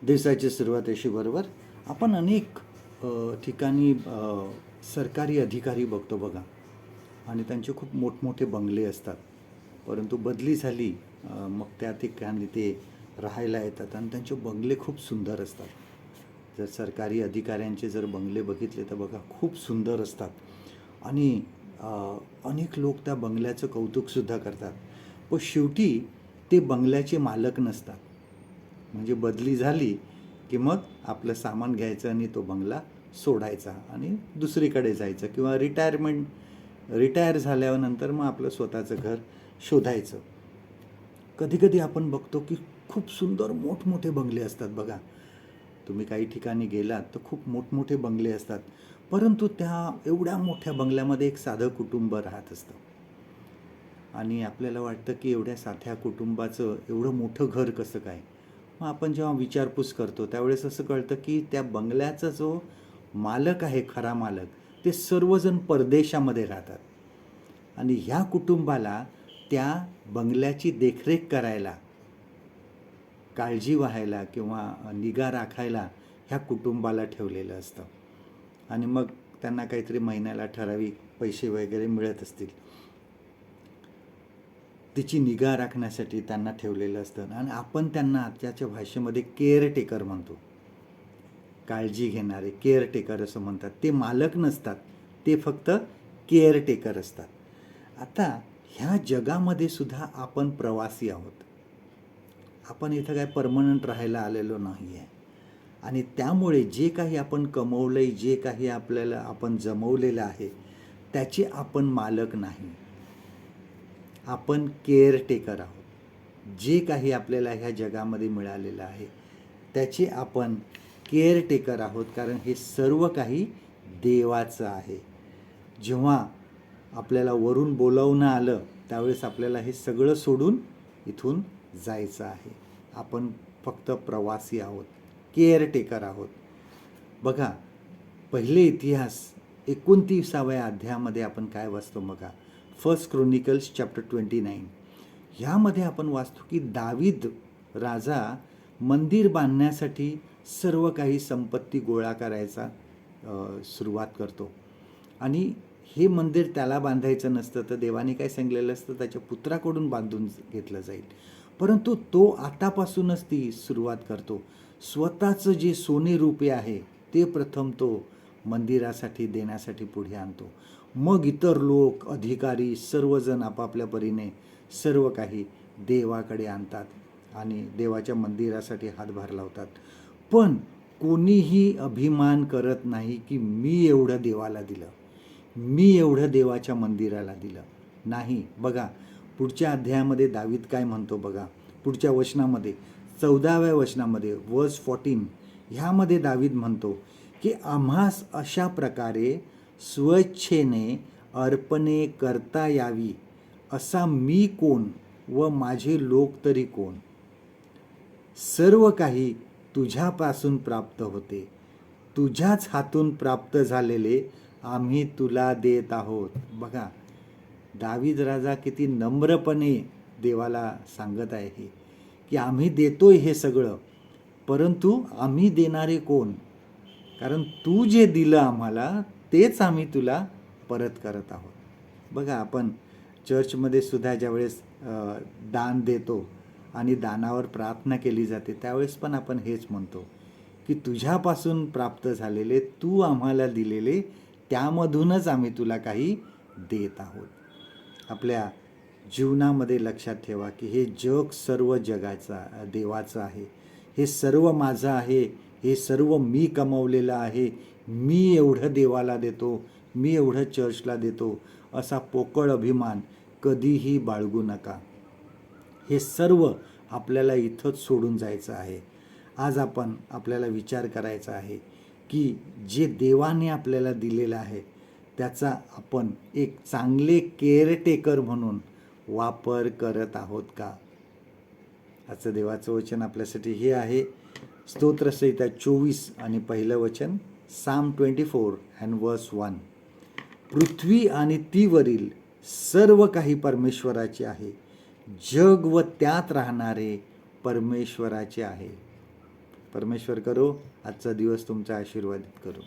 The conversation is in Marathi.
दिवसाची सुरुवात अशी बरोबर आपण अनेक ठिकाणी सरकारी अधिकारी बघतो बघा आणि त्यांचे खूप मोठमोठे बंगले असतात. परंतु बदली झाली मग त्या ठिकाणी ते राहायला येतात आणि त्यांचे बंगले खूप सुंदर असतात. जर सरकारी अधिकाऱ्यांचे जर बंगले बघितले तर बघा खूप सुंदर असतात आणि अनेक लोक त्या बंगल्याचं कौतुकसुद्धा करतात. पण शेवटी ते बंगल्याचे मालक नसतात. म्हणजे बदली झाली की मग आपलं सामान घ्यायचं आणि तो बंगला सोडायचा आणि दुसरीकडे जायचं किंवा रिटायर झाल्यानंतर मग आपलं स्वतःचं घर शोधायचं. कधीकधी आपण बघतो की खूप सुंदर मोठमोठे बंगले असतात बघा. तुम्ही काही ठिकाणी गेलात तर खूप मोठमोठे बंगले असतात. परंतु त्या एवढ्या मोठ्या बंगल्यामध्ये एक साधं कुटुंब राहत असतं आणि आपल्याला वाटतं की एवढ्या साध्या कुटुंबाचं एवढं मोठं घर कसं काय. मग आपण जेव्हा विचारपूस करतो त्यावेळेस असं कळतं की त्या बंगल्याचा जो मालक आहे, खरा मालक, ते सर्वजण परदेशामध्ये राहतात आणि ह्या कुटुंबाला त्या बंगल्याची देखरेख करायला, काळजी व्हायला किंवा निगा राखायला ह्या कुटुंबाला ठेवलेलं असतं आणि मग त्यांना काहीतरी महिन्याला ठराविक पैसे वगैरे मिळत असतील. तिची निगा राखण्यासाठी त्यांना ठेवलेलं असतं आणि आपण त्यांना आजच्या भाषेमध्ये केअरटेकर म्हणतो. काळजी घेणारे केअरटेकर असं म्हणतात. ते मालक नसतात, ते फक्त केअरटेकर असतात. आता ह्या जगामध्ये सुद्धा आपण प्रवासी आहोत. आपण इथं काय परमनंट राहायला आलेलो नाही आहे आणि त्यामुळे जे काही आपण कमवलं आहे, जे काही आपल्याला आपण जमवलेलं आहे, त्याचे आपण मालक नाही, आपण केअरटेकर आहोत. जे काही आपल्याला ह्या जगामध्ये मिळालेलं आहे त्याचे आपण केअरटेकर आहोत, कारण हे सर्व काही देवाचं आहे. जेव्हा आपल्याला वरून बोलावणं आलं त्यावेळेस आपल्याला हे सगळं सोडून इथून जायचं आहे. आपण फक्त प्रवासी आहोत, केअरटेकर आहोत. बघा, पहिले इतिहास 29व्या अध्यायामध्ये आपण काय वाचतो बघा. First chronicles chapter 29. ह्यामध्ये आपण वाचतो की दावीद राजा मंदिर बांधण्यासाठी सर्व काही संपत्ती गोळा करायचा सुरुवात करतो आणि हे मंदिर त्याला बांधायचं नसतं तर देवाने काय सांगितलेलं असतं, त्याच्या पुत्राकडून बांधून घेतलं जाईल. परंतु तो आतापासूनच ती सुरुवात करतो. स्वतःचं जे सोने रुपये आहे ते प्रथम तो मंदिरासाठी देण्यासाठी पुढे आणतो. मग इतर लोक, अधिकारी, सर्वजण आपापल्या परीने सर्व काही देवाकडे आणतात आणि देवाच्या मंदिरासाठी हातभार लावतात. पण कोणीही अभिमान करत नाही की मी एवढं देवाला दिलं, मी एवढं देवाच्या मंदिराला दिलं. नाही. बघा, पुढच्या अध्यायामध्ये दावीद काय म्हणतो बघा. पुढच्या वचनामध्ये 14व्या वचनामध्ये वर्स 14 ह्यामध्ये दावीद म्हणतो की आम्हास अशा प्रकारे स्वेच्छेने अर्पणे करता यावी असा मी कोण व माझे लोक तरी कोण. सर्व काही तुझ्यापासून प्राप्त होते, तुझ्याच हातून प्राप्त झालेले आम्ही तुला देत आहोत. बघा, दावीद राजा किती नम्रपणे देवाला सांगत आहे की आम्ही देतोय हे सगळं, परंतु आम्ही देणारे कोण, कारण तू जे दिलं आम्हाला तेच आम्ही तुला परत करत आहोत. बघा, आपण चर्चमध्ये सुद्धा ज्यावेळेस दान देतो आणि दानावर प्रार्थना केली जाते त्यावेळेस पण आपण हेच म्हणतो की तुझ्यापासून प्राप्त झालेले, तू आम्हाला दिलेले, त्यामधूनच आम्ही तुला काही देत आहोत. आपल्या जीवनामध्ये लक्षात ठेवा की हे जग सर्व देवाचं आहे. हे सर्व माझं आहे, हे सर्व मी कमवलेलं आहे. मी एवढं देवाला देतो, मी एवढं चर्चला देतो, असा पोकळ अभिमान कधीही बाळगू नका. हे सर्व आपल्याला इथंच सोडून जायचं आहे. आज आपल्याला विचार करायचा आहे की जे देवाने आपल्याला दिलेलं आहे त्याचा आपण एक चांगले केअरटेकर म्हणून वापर करत आहोत का. आजचं देवाचं वचन आपल्यासाठी हे आहे. स्तोत्रसंहिता 24 आणि पहिलं वचन, साम 24 अँड वर्स 1. पृथ्वी आणि तीवरील सर्व काही परमेश्वराचे आहे, जग व त्यात राहणारे परमेश्वराचे आहे. परमेश्वर करो आजचा दिवस तुमचा आशीर्वादित करो.